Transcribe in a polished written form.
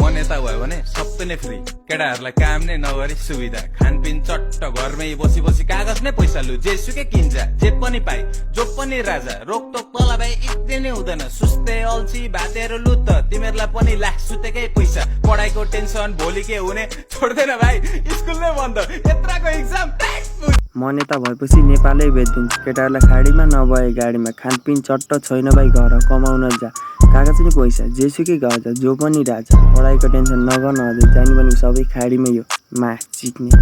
म नेता भयो भने सबै नै फ्री, केटाहरूलाई काम नै नगरी सुविधा, खानपिन चट्ट घरमै बसी बसी कागज नै पैसा लु, जेसुकै किन्छ जे पनि पाइ जो पनि राजा, रोकटोक तला भाइ इत्ते नै हुँदैन, सुस्ते अल्छी भातेर लु त तिमीहरूलाई पनि लाख सुतेकै पैसा, पढाइको टेन्सन भोलि के हुने छोड्दैन भाइ, स्कुल नै बन्द यत्रको एक्जाम। म नेता भएपछि नेपालै बेचिदिन्छु, केटाहरूलाई खाडीमा नभए गाडीमा, खानपिन चट्ट छैन भाइ घर कमाउन जा, कागज नि पैसा जेसुकै गर्छ जो पनि राजा, पढाइको टेन्सन नगर्न अझै, जाने पनि सबै खाडीमै, यो मा चिक्ने।